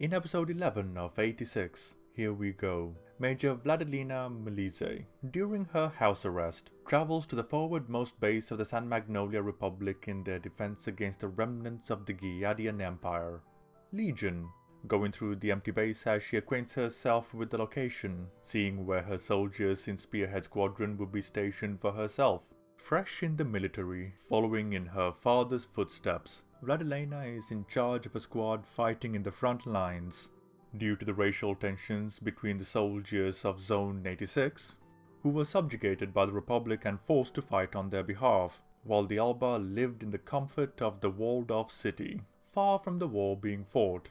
In episode 11 of 86, here we go. Major Vladilena Milice, during her house arrest, travels to the forwardmost base of the San Magnolia Republic in their defense against the remnants of the Giadian Empire. Legion, going through the empty base as she acquaints herself with the location, seeing where her soldiers in Spearhead Squadron would be stationed for herself. Fresh in the military, following in her father's footsteps, Vladilena is in charge of a squad fighting in the front lines. Due to the racial tensions between the soldiers of Zone 86, who were subjugated by the Republic and forced to fight on their behalf, while the Alba lived in the comfort of the walled-off city, far from the war being fought.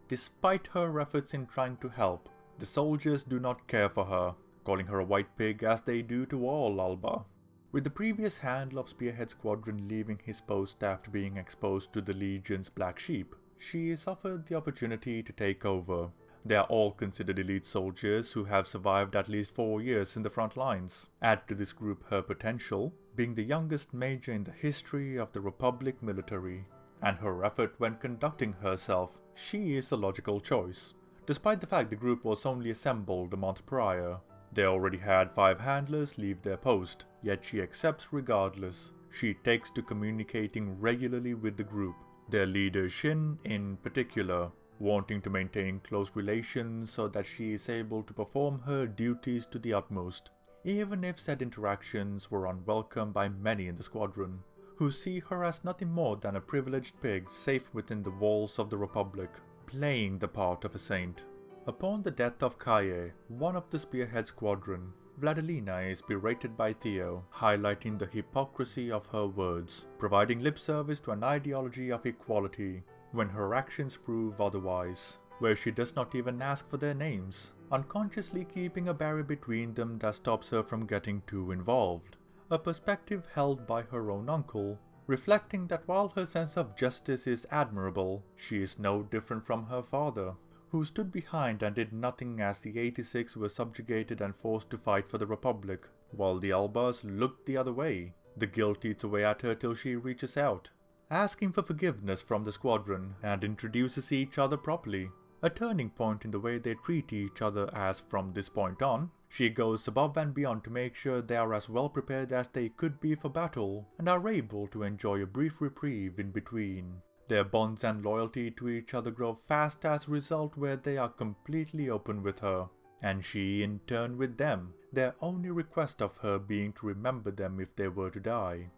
Despite her efforts in trying to help, the soldiers do not care for her, calling her a white pig as they do to all Alba. With the previous handler of Spearhead Squadron leaving his post after being exposed to the Legion's black sheep, she is offered the opportunity to take over. They are all considered elite soldiers who have survived at least 4 years in the front lines. Add to this group her potential, being the youngest major in the history of the Republic military, and her effort when conducting herself, she is a logical choice. Despite the fact the group was only assembled a month prior, they already had 5 handlers leave their post, yet she accepts regardless. She takes to communicating regularly with the group, their leader Shin in particular, wanting to maintain close relations so that she is able to perform her duties to the utmost, even if said interactions were unwelcome by many in the squadron, who see her as nothing more than a privileged pig safe within the walls of the Republic, playing the part of a saint. Upon the death of Kaye, one of the Spearhead Squadron, Vladilena is berated by Theo, highlighting the hypocrisy of her words, providing lip service to an ideology of equality, when her actions prove otherwise, where she does not even ask for their names, unconsciously keeping a barrier between them that stops her from getting too involved. A perspective held by her own uncle, reflecting that while her sense of justice is admirable, she is no different from her father, who stood behind and did nothing as the 86 were subjugated and forced to fight for the Republic, while the Albas looked the other way. The guilt eats away at her till she reaches out, asking for forgiveness from the squadron and introduces each other properly, a turning point in the way they treat each other as from this point on, she goes above and beyond to make sure they are as well prepared as they could be for battle and are able to enjoy a brief reprieve in between. Their bonds and loyalty to each other grow fast as a result where they are completely open with her, and she in turn with them, their only request of her being to remember them if they were to die.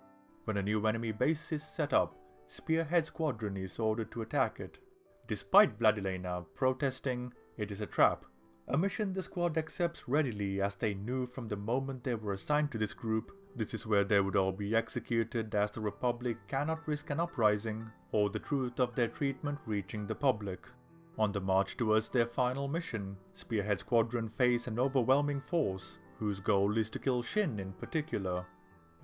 When a new enemy base is set up, Spearhead Squadron is ordered to attack it. Despite Vladilena protesting, it is a trap, a mission the squad accepts readily as they knew from the moment they were assigned to this group, this is where they would all be executed as the Republic cannot risk an uprising or the truth of their treatment reaching the public. On the march towards their final mission, Spearhead Squadron face an overwhelming force whose goal is to kill Shin in particular,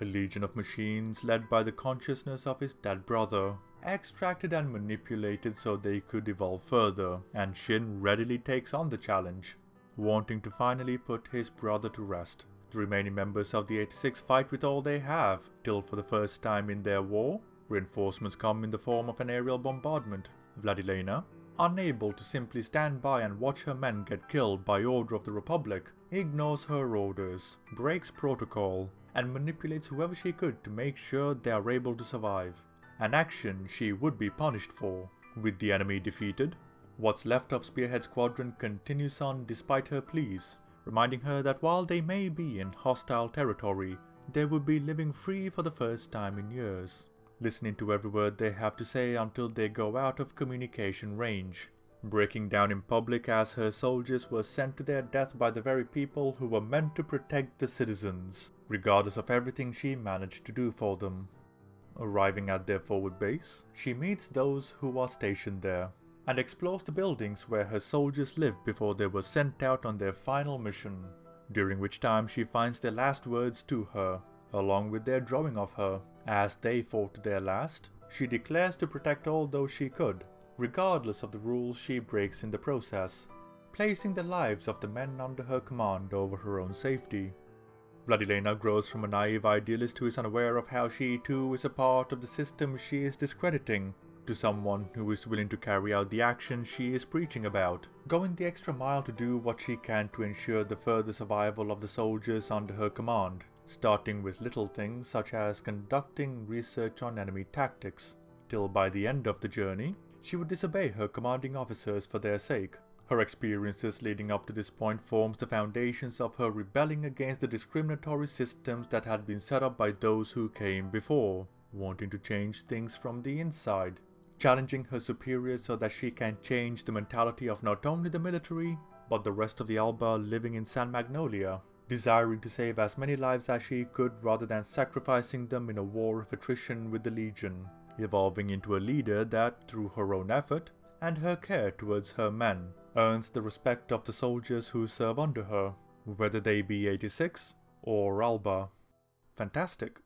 a legion of machines led by the consciousness of his dead brother, extracted and manipulated so they could evolve further, and Shin readily takes on the challenge, wanting to finally put his brother to rest. The remaining members of the 86 fight with all they have, till for the first time in their war, reinforcements come in the form of an aerial bombardment. Vladilena, unable to simply stand by and watch her men get killed by order of the Republic, ignores her orders, breaks protocol, and manipulates whoever she could to make sure they are able to survive, an action she would be punished for. With the enemy defeated, what's left of Spearhead Squadron continues on despite her pleas, reminding her that while they may be in hostile territory, they would be living free for the first time in years, listening to every word they have to say until they go out of communication range, breaking down in public as her soldiers were sent to their death by the very people who were meant to protect the citizens, regardless of everything she managed to do for them. Arriving at their forward base, she meets those who are stationed there, and explores the buildings where her soldiers lived before they were sent out on their final mission, during which time she finds their last words to her, along with their drawing of her. As they fought to their last, she declares to protect all those she could, regardless of the rules she breaks in the process, placing the lives of the men under her command over her own safety. Vladilena grows from a naive idealist who is unaware of how she too is a part of the system she is discrediting, to someone who is willing to carry out the action she is preaching about, going the extra mile to do what she can to ensure the further survival of the soldiers under her command, starting with little things such as conducting research on enemy tactics, till by the end of the journey, she would disobey her commanding officers for their sake. Her experiences leading up to this point forms the foundations of her rebelling against the discriminatory systems that had been set up by those who came before, wanting to change things from the inside, challenging her superiors so that she can change the mentality of not only the military, but the rest of the Alba living in San Magnolia, desiring to save as many lives as she could rather than sacrificing them in a war of attrition with the Legion, evolving into a leader that, through her own effort and her care towards her men, earns the respect of the soldiers who serve under her, whether they be 86 or Alba. Fantastic.